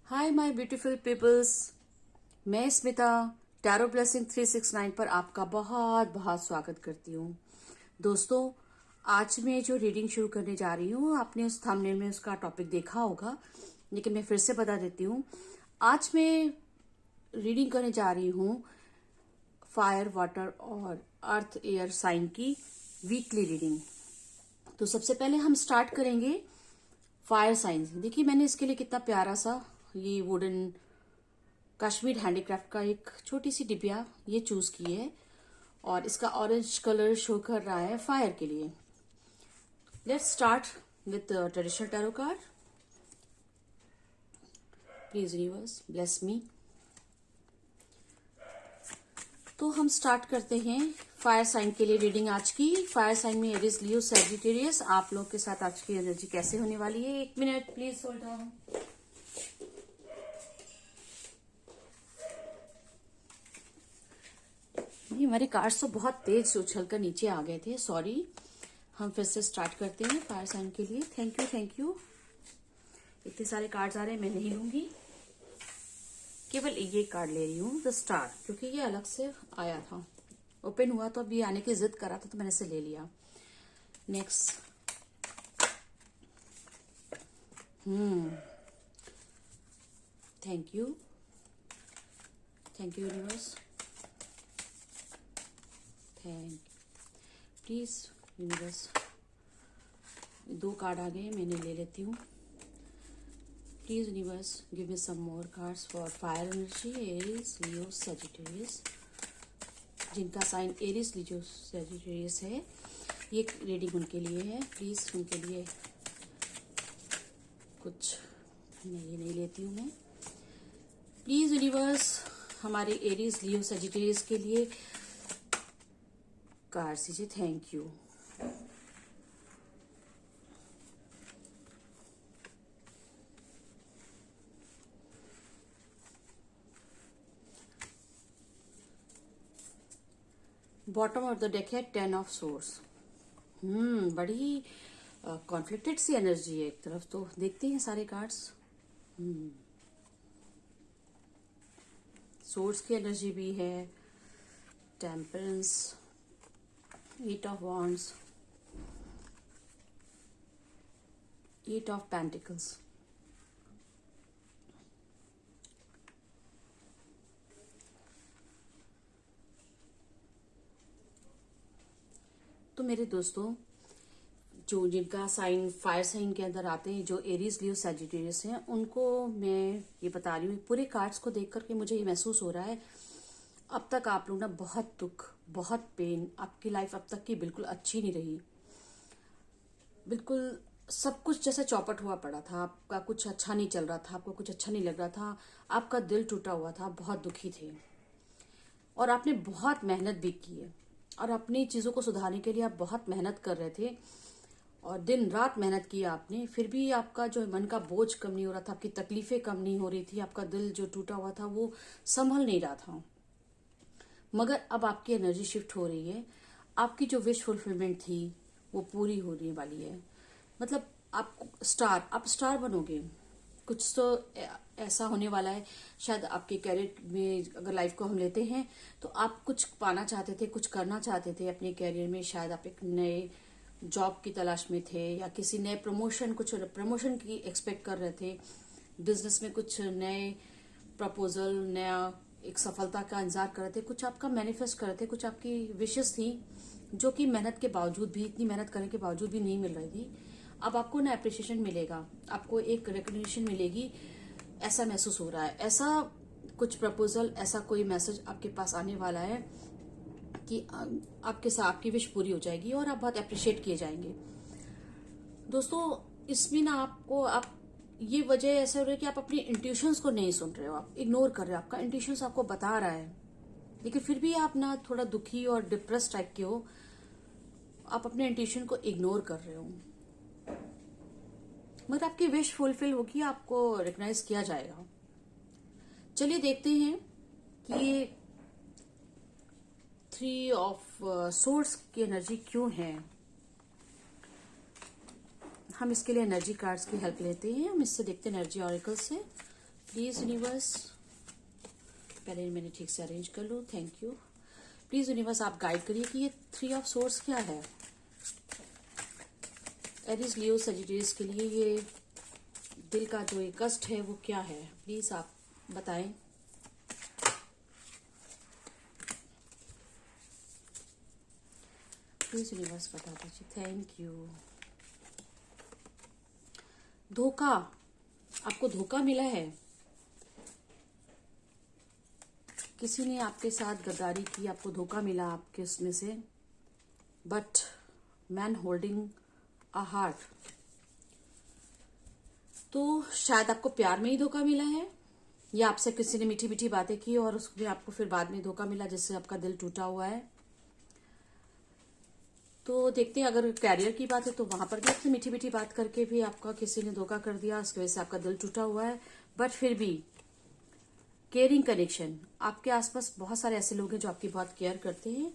Hi my beautiful peoples. मैं Smita tarot blessing 369 पर आपका बहुत बहुत स्वागत करती हूँ। दोस्तों, आज मैं जो रीडिंग शुरू करने जा रही हूँ, आपने उस थंबनेल में उसका टॉपिक देखा होगा, लेकिन मैं फिर से बता देती हूँ। आज मैं रीडिंग करने जा रही हूँ फायर, वाटर और अर्थ एयर साइन की वीकली रीडिंग। तो सबसे पहले हम स्टार्ट करेंगे फायर साइन से। देखिए, मैंने इसके लिए कितना प्यारा सा ये वुडन कश्मीर हैंडीक्राफ्ट का एक छोटी सी डिबिया ये चूज की है और इसका ऑरेंज कलर शो कर रहा है फायर के लिए। Let's start with traditional tarot card. Please universe bless me. तो हम स्टार्ट करते हैं फायर साइन के लिए रीडिंग आज की। फायर साइन में एरिस, लियो, सैजिटेरियस, आप लोग के साथ आज की एनर्जी कैसे होने वाली है। 1 मिनट प्लीज होल्ड ऑन। ये हमारे कार्ड्स तो बहुत तेज उछल कर नीचे आ गए थे, सॉरी। हम फिर से स्टार्ट करते हैं फायर साइन के लिए। Thank you. इतने सारे कार्ड्स आ रहे हैं, मैं नहीं लूंगी, केवल ये कार्ड ले रही हूँ, द स्टार, क्योंकि ये अलग से आया था, ओपन हुआ तो अभी आने की जिद करा था तो मैंने इसे ले लिया। Next, thank you universe, thank please universe. 2 card आ गए, मैंने ले लेती हूँ। Please universe give me some more cards for fire energy, Aries, Leo, Sagittarius. जिनका साइन एरीज, लियो, सजिटेरियस है, ये रीडिंग उनके लिए है। प्लीज उनके लिए कुछ ये नहीं लेती हूँ मैं। प्लीज यूनिवर्स हमारे एरीज, लियो, सजिटेरियस के लिए कार्ड दीजिए। Thank you. Bottom of the deck है 10 ऑफ सोर्स। बड़ी कॉन्फ्लिक्टेड सी एनर्जी है एक तरफ, तो देखते हैं सारे कार्ड्स। सोर्स की एनर्जी भी है, temperance, 8 of wands, 8 of pentacles. तो मेरे दोस्तों, जो जिनका साइन फायर साइन के अंदर आते हैं, जो एरीज, लियो, सैजिटेरियस हैं, उनको मैं ये बता रही हूँ, पूरे कार्ड्स को देख करके मुझे ये महसूस हो रहा है, अब तक आप लोग ना बहुत दुख, बहुत पेन, आपकी लाइफ अब तक की बिल्कुल अच्छी नहीं रही। बिल्कुल सब कुछ जैसे चौपट हुआ पड़ा था, आपका कुछ अच्छा नहीं चल रहा था, आपको कुछ अच्छा नहीं लग रहा था, आपका दिल टूटा हुआ था, बहुत दुखी थे और आपने बहुत मेहनत भी की है और अपनी चीज़ों को सुधारने के लिए आप बहुत मेहनत कर रहे थे और दिन रात मेहनत की आपने, फिर भी आपका जो मन का बोझ कम नहीं हो रहा था, आपकी तकलीफें कम नहीं हो रही थी, आपका दिल जो टूटा हुआ था वो संभल नहीं रहा था। मगर अब आपकी एनर्जी शिफ्ट हो रही है, आपकी जो विश फुलफिलमेंट थी वो पूरी होने वाली है। मतलब आप स्टार बनोगे। कुछ तो ऐसा होने वाला है, शायद आपके कैरियर में अगर लाइफ को हम लेते हैं तो आप कुछ पाना चाहते थे, कुछ करना चाहते थे अपने कैरियर में। शायद आप एक नए जॉब की तलाश में थे या किसी नए कुछ प्रमोशन की एक्सपेक्ट कर रहे थे, बिजनेस में कुछ नए प्रपोजल, नया एक सफलता का इंतजार कर रहे थे, कुछ आपका मैनिफेस्ट कर रहे थे, कुछ आपकी विशेष थी जो कि मेहनत के बावजूद भी, इतनी मेहनत करने के बावजूद भी नहीं मिल रही थी। अब आपको ना अप्रिशिएशन मिलेगा, आपको एक रिकग्निशन मिलेगी, ऐसा महसूस हो रहा है। ऐसा कुछ प्रपोजल, ऐसा कोई मैसेज आपके पास आने वाला है कि आपके साथ आपकी विश पूरी हो जाएगी और आप बहुत अप्रिशिएट किए जाएंगे। दोस्तों, इसमें ना आप ये वजह ऐसे हो रही है कि आप अपनी इंट्यूशंस को नहीं सुन रहे हो, आप इग्नोर कर रहे हो। आपका इंट्यूशंस आपको बता रहा है, लेकिन फिर भी आप ना थोड़ा दुखी और डिप्रेस टाइप के हो, आप अपने इंट्यूशन को इग्नोर कर रहे हो। मगर आपकी विश फुलफिल होगी, आपको रिकग्नाइज किया जाएगा। चलिए देखते हैं कि ये 3 ऑफ सोर्स की एनर्जी क्यों है। हम इसके लिए एनर्जी कार्ड्स की हेल्प लेते हैं। हम इससे देखते हैं एनर्जी ऑरिकल से प्लीज यूनिवर्स, पहले मैंने ठीक से अरेंज कर लूँ, थैंक यू। प्लीज यूनिवर्स आप गाइड करिए कि ये 3 ऑफ सोर्स क्या है एरीज लियो सजिटेरियस के लिए। ये दिल का जो ये कष्ट है वो क्या है, प्लीज आप बताएं। प्लीज यूनिवर्स बता दीजिए, थैंक यू। धोखा, आपको धोखा मिला है, किसी ने आपके साथ गद्दारी की, आपको धोखा मिला आपके उसमें से। But man holding a heart, तो शायद आपको प्यार में ही धोखा मिला है, या आपसे किसी ने मीठी मीठी बातें की और उसमें आपको फिर बाद में धोखा मिला, जिससे आपका दिल टूटा हुआ है। तो देखते हैं, अगर कैरियर की बात है तो वहां पर भी आपसे मीठी मीठी बात करके भी आपका किसी ने धोखा कर दिया, उसकी वजह से आपका दिल टूटा हुआ है। बट फिर भी केयरिंग कनेक्शन, आपके आसपास बहुत सारे ऐसे लोग हैं जो आपकी बहुत केयर करते हैं,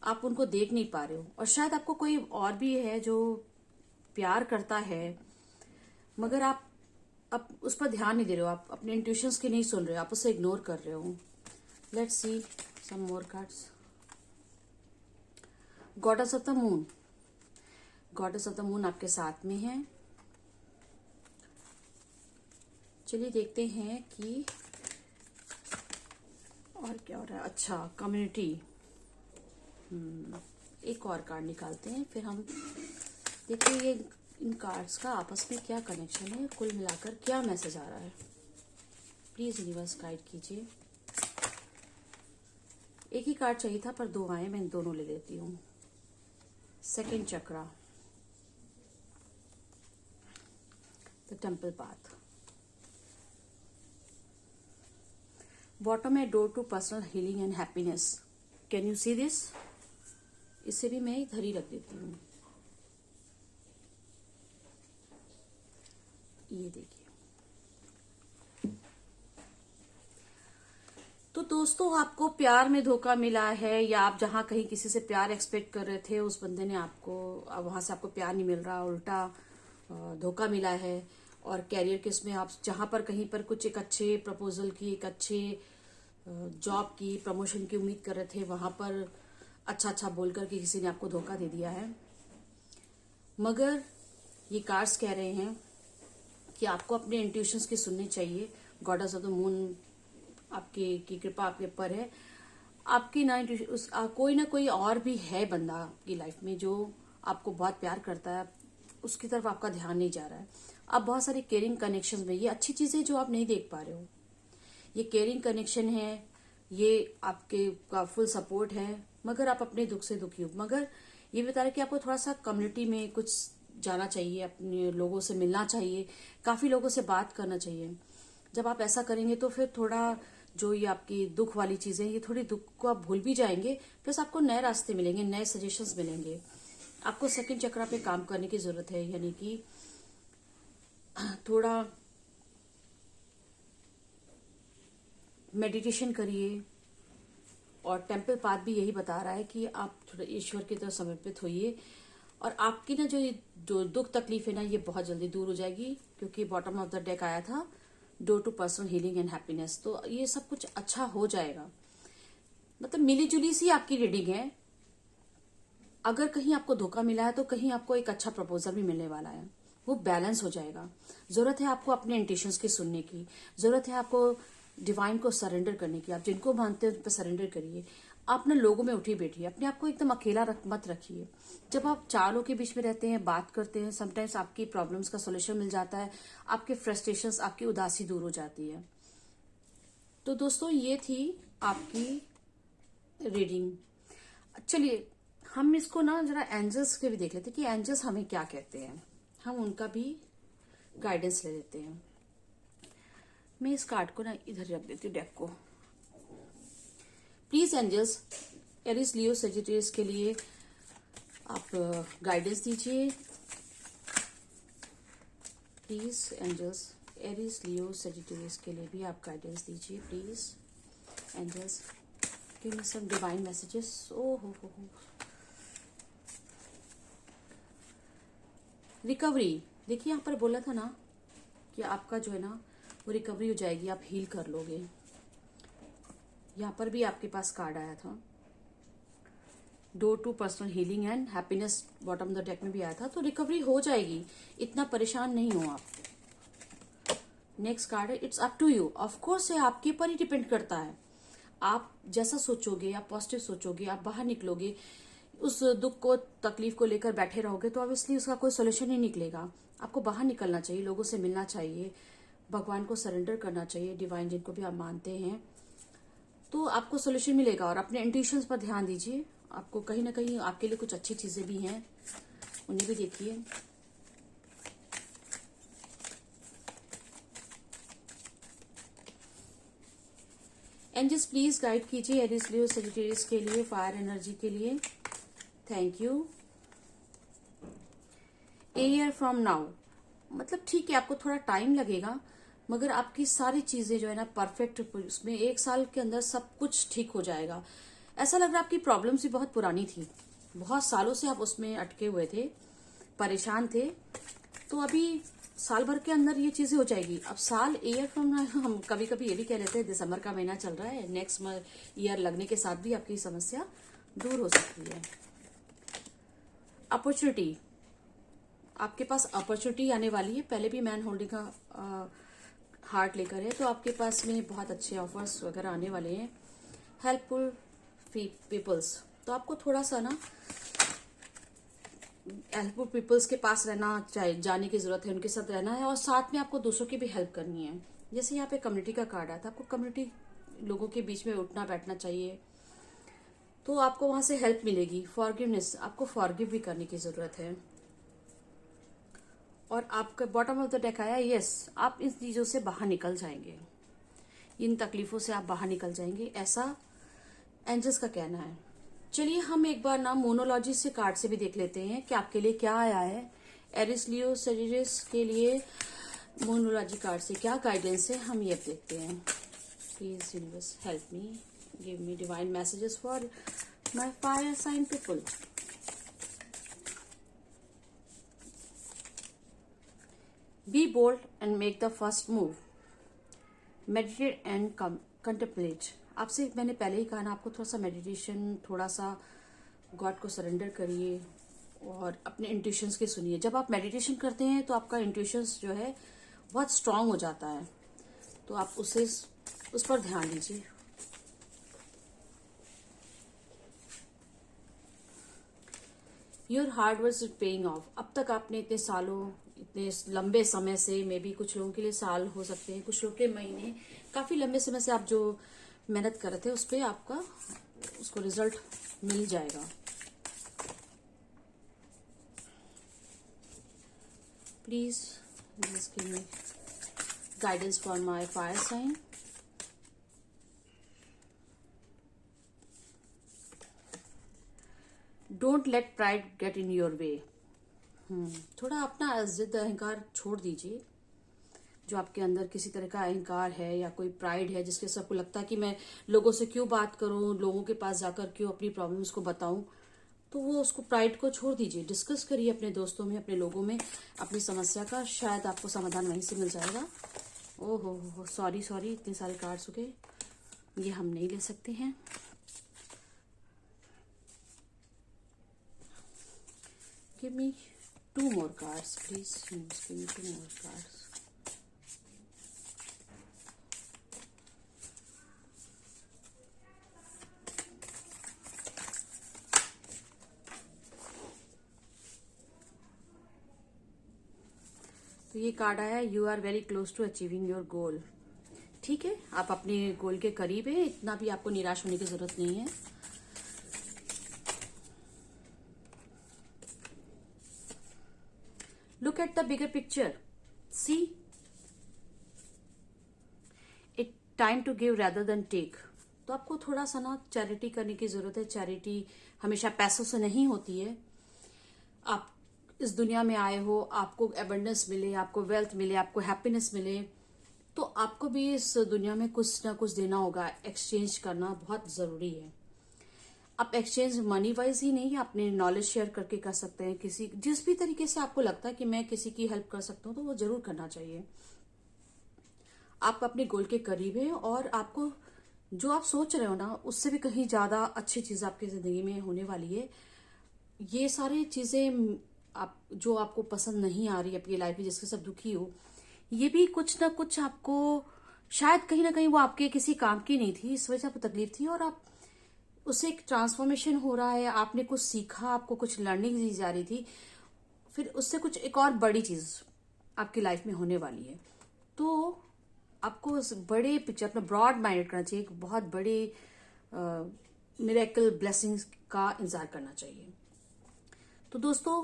आप उनको देख नहीं पा रहे हो। और शायद आपको कोई और भी है जो प्यार करता है, मगर आप उस पर ध्यान नहीं दे रहे हो, आप अपने इंट्यूशंस की नहीं सुन रहे हो, आप उसे इग्नोर कर रहे हो। Let's see some more cards. Goddess of the moon, goddess of the moon आपके साथ में है। चलिए देखते हैं कि और क्या हो रहा है। अच्छा, कम्युनिटी, एक और कार्ड निकालते हैं, फिर हम देखिए ये इन कार्ड्स का आपस में क्या कनेक्शन है, कुल मिलाकर क्या मैसेज आ रहा है। प्लीज यूनिवर्स गाइड कीजिए। एक ही कार्ड चाहिए था पर 2 आए, मैं दोनों ले लेती हूँ। Second chakra, the temple path, bottom है door to personal healing and happiness. Can you see this? इसे भी मैं इधर ही रख देती हूँ। ये देखिए, तो दोस्तों आपको प्यार में धोखा मिला है, या आप जहां कहीं किसी से प्यार एक्सपेक्ट कर रहे थे, उस बंदे ने आपको, वहां से आपको प्यार नहीं मिल रहा, उल्टा धोखा मिला है। और कैरियर के उसमें आप जहां पर कहीं पर कुछ एक अच्छे प्रपोजल की, एक अच्छे जॉब की, प्रमोशन की उम्मीद कर रहे थे, वहां पर अच्छा अच्छा बोलकर के किसी ने आपको धोखा दे दिया है। मगर ये कार्ड्स कह रहे हैं कि आपको अपने इंट्यूशंस की सुननी चाहिए। गॉडेस ऑफ द मून आपके की कृपा आपके ऊपर है। आपकी ना कोई ना कोई और भी है बंदा आपकी लाइफ में जो आपको बहुत प्यार करता है, उसकी तरफ आपका ध्यान नहीं जा रहा है। आप बहुत सारे केयरिंग कनेक्शन में, ये अच्छी चीजें जो आप नहीं देख पा रहे हो, ये केयरिंग कनेक्शन है, ये आपके का फुल सपोर्ट है, मगर आप अपने दुख से दुखी हो। मगर ये बता रहे कि आपको थोड़ा सा कम्युनिटी में कुछ जाना चाहिए, अपने लोगों से मिलना चाहिए, काफी लोगों से बात करना चाहिए। जब आप ऐसा करेंगे तो फिर थोड़ा जो ये आपकी दुख वाली चीजें, ये थोड़ी दुख को आप भूल भी जाएंगे, प्लस आपको नए रास्ते मिलेंगे, नए सजेशंस मिलेंगे। आपको सेकंड चक्र पे काम करने की जरूरत है, यानी कि थोड़ा मेडिटेशन करिए। और टेम्पल पाथ भी यही बता रहा है कि आप थोड़ा ईश्वर की तरफ समर्पित होइए, और आपकी ना जो दुख तकलीफ है ना, ये बहुत जल्दी दूर हो जाएगी, क्योंकि बॉटम ऑफ द डेक आया था door to personal healing and happiness. तो ये सब कुछ अच्छा हो जाएगा। मतलब मिली जुली सी आपकी रीडिंग है। अगर कहीं आपको धोखा मिला है तो कहीं आपको एक अच्छा प्रपोजल भी मिलने वाला है, वो बैलेंस हो जाएगा। जरूरत है आपको अपने इंटेंशंस की सुनने की, जरूरत है आपको डिवाइन को सरेंडर करने की। आप जिनको मानते हैं उन पर सरेंडर करिए। आप ना लोगों में उठी बैठिए, अपने आप को एकदम अकेला मत रखिए। जब आप 4 लोगों के बीच में रहते हैं, बात करते हैं, समटाइम्स आपकी प्रॉब्लम्स का सोल्यूशन मिल जाता है, आपके फ्रस्ट्रेशंस, आपकी उदासी दूर हो जाती है। तो दोस्तों ये थी आपकी रीडिंग। चलिए हम इसको ना जरा एंजल्स के भी देख लेते हैं कि एंजल्स हमें क्या कहते हैं, हम उनका भी गाइडेंस ले लेते हैं। मैं इस कार्ड को ना इधर रख देती हूँ, डेक को। Please angels Aries Leo Sagittarius के लिए आप गाइडेंस दीजिए। Please angels Aries Leo Sagittarius के लिए भी आप गाइडेंस दीजिए। Please angels give me some divine messages. ओ हो रिकवरी। देखिए यहाँ पर बोला था ना कि आपका जो है ना वो रिकवरी हो जाएगी, आप हील कर लोगे। यहाँ पर भी आपके पास कार्ड आया था, door to personal healing and happiness, bottom of the deck में भी आया था। तो रिकवरी हो जाएगी, इतना परेशान नहीं हो आप। नेक्स्ट कार्ड है it's up to you. Of course है, आपके ऊपर ही डिपेंड करता है। आप जैसा सोचोगे, आप पॉजिटिव सोचोगे, आप बाहर निकलोगे। उस दुख को, तकलीफ को लेकर बैठे रहोगे तो ऑब्वियसली उसका कोई सोल्यूशन नहीं निकलेगा। आपको बाहर निकलना चाहिए, लोगों से मिलना चाहिए, भगवान को सरेंडर करना चाहिए, डिवाइन जिनको भी आप मानते हैं, तो आपको सोल्यूशन मिलेगा। और अपने इंट्यूशंस पर ध्यान दीजिए, आपको कहीं ना कहीं आपके लिए कुछ अच्छी चीजें भी हैं, उन्हें भी देखिए। एंजल्स प्लीज गाइड कीजिए एरिस लियो सेजिटेरियस के लिए, फायर एनर्जी के लिए। Thank you. A year from now, मतलब ठीक है, आपको थोड़ा टाइम लगेगा, मगर आपकी सारी चीजें जो है ना परफेक्ट, उसमें 1 साल के अंदर सब कुछ ठीक हो जाएगा। ऐसा लग रहा है आपकी प्रॉब्लम्स भी बहुत पुरानी थी, बहुत सालों से आप उसमें अटके हुए थे, परेशान थे। तो अभी साल भर के अंदर ये चीजें हो जाएगी। अब साल, ईयर फ्रॉम नाउ, हम कभी कभी ये भी कह लेते हैं दिसंबर का महीना चल रहा है, नेक्स्ट ईयर लगने के साथ भी आपकी समस्या दूर हो सकती है। अपॉर्चुनिटी, आपके पास अपॉर्चुनिटी आने वाली है। पहले भी मैन होल्डिंग का हार्ट लेकर है, तो आपके पास में बहुत अच्छे ऑफर्स वगैरह आने वाले हैं। हेल्पफुल पीपल्स, तो आपको थोड़ा सा ना हेल्पफुल पीपल्स के पास रहना चाहिए, जाने की जरूरत है, उनके साथ रहना है, और साथ में आपको दूसरों की भी हेल्प करनी है। जैसे यहाँ पे कम्युनिटी का कार्ड आया था, आपको कम्युनिटी लोगों के बीच में उठना बैठना चाहिए, तो आपको वहां से हेल्प मिलेगी। फॉरगिवनेस, आपको फॉरगिव भी करने की जरूरत है। और आपका बॉटम ऑफ द डेक आया यस, आप इन चीजों से बाहर निकल जाएंगे, इन तकलीफों से आप बाहर निकल जाएंगे, ऐसा एंजल्स का कहना है। चलिए हम एक बार ना मोनोलॉजी से कार्ड से भी देख लेते हैं कि आपके लिए क्या आया है। एरिस लियो सेजिटेरियस के लिए मोनोलॉजी कार्ड से क्या गाइडेंस है, हम ये देखते हैं। Please universe help me, give me divine messages for my fire sign people. Be bold and make the first move, meditate and contemplate. आपसे मैंने पहले ही कहा ना, आपको थोड़ा सा मेडिटेशन, थोड़ा सा गॉड को सरेंडर करिए और अपने इंट्यूशंस के सुनिए। जब आप मेडिटेशन करते हैं तो आपका इंट्यूशंस जो है बहुत स्ट्रांग हो जाता है, तो आप उस पर ध्यान दीजिए। Your hard work is paying off. अब तक आपने इतने सालों, इतने लंबे समय से, मे बी कुछ लोगों के लिए साल हो सकते हैं, कुछ लोग के महीने, काफी लंबे समय से आप जो मेहनत कर रहे थे उस पर आपका उसको रिजल्ट मिल जाएगा। Please give me guidance for my fire sign. Don't let pride get in your way. थोड़ा अपना जिद अहंकार छोड़ दीजिए। जो आपके अंदर किसी तरह का अहंकार है या कोई प्राइड है, जिसके से आपको लगता है कि मैं लोगों से क्यों बात करूं, लोगों के पास जाकर क्यों अपनी प्रॉब्लम्स को बताऊं, तो वो उसको प्राइड को छोड़ दीजिए। डिस्कस करिए अपने दोस्तों में, अपने लोगों में अपनी समस्या का, शायद आपको समाधान वहीं से मिल जाएगा। ओहो सॉरी इतने सारे कार्ड्स हो गए, ये हम नहीं ले सकते हैं। Give me 2 more cards please, give me 2 more cards। तो ये कार्ड आया, you are very close to achieving your goal. ठीक है, आप अपने गोल के करीब है, इतना भी आपको निराश होने की जरूरत नहीं है। Look at the bigger picture, see it time to give rather than take. तो आपको थोड़ा सा ना चैरिटी करने की जरूरत है। चैरिटी हमेशा पैसों से नहीं होती है। आप इस दुनिया में आए हो, आपको एबंडेंस मिले, आपको वेल्थ मिले, आपको हैप्पीनेस मिले, तो आपको भी इस दुनिया में कुछ ना कुछ देना होगा। एक्सचेंज करना बहुत जरूरी है। आप एक्सचेंज मनी वाइज ही नहीं, अपने नॉलेज शेयर करके कर सकते हैं। किसी जिस भी तरीके से आपको लगता है कि मैं किसी की हेल्प कर सकता हूं, तो वो जरूर करना चाहिए। आप अपने गोल के करीब हैं और आपको जो आप सोच रहे हो ना उससे भी कहीं ज्यादा अच्छी चीज आपकी जिंदगी में होने वाली है। ये सारी चीजें आप जो आपको पसंद नहीं आ रही आपकी लाइफ में, जिसके सब दुखी हो, ये भी कुछ ना कुछ आपको शायद कहीं ना कहीं वो आपके किसी काम की नहीं थी, इस वजह से आपको तकलीफ थी और आप उससे एक ट्रांसफॉर्मेशन हो रहा है, आपने कुछ सीखा, आपको कुछ लर्निंग दी जा रही थी, फिर उससे कुछ एक और बड़ी चीज आपकी लाइफ में होने वाली है। तो आपको उस बड़े पिक्चर अपना ब्रॉड माइंडेड करना चाहिए, एक बहुत बड़े मिरेकल ब्लेसिंग्स का इंतजार करना चाहिए। तो दोस्तों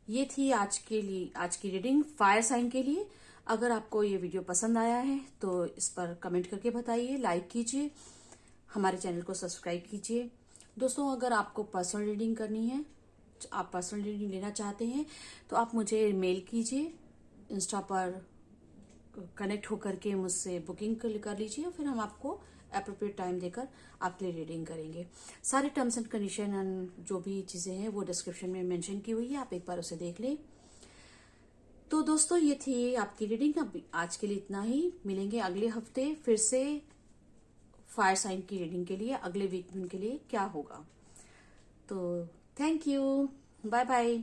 ये थी आज की रीडिंग फायर साइन के लिए। अगर आपको ये वीडियो पसंद आया है तो इस पर कमेंट करके बताइए, लाइक कीजिए, हमारे चैनल को सब्सक्राइब कीजिए। दोस्तों अगर आपको पर्सनल रीडिंग करनी है, आप पर्सनल रीडिंग लेना चाहते हैं तो आप मुझे मेल कीजिए, इंस्टा पर कनेक्ट होकर के मुझसे बुकिंग कर लीजिए और फिर हम आपको अप्रोप्रिएट टाइम देकर आपके लिए रीडिंग करेंगे। सारे टर्म्स एंड कंडीशन एंड जो भी चीजें हैं वो डिस्क्रिप्शन में मेंशन की हुई है, आप एक बार उसे देख लें। तो दोस्तों ये थी आपकी रीडिंग। अब आज के लिए इतना ही, मिलेंगे अगले हफ्ते फिर से फायर साइन की रीडिंग के लिए, अगले वीक में उनके लिए क्या होगा। तो थैंक यू, बाय बाय।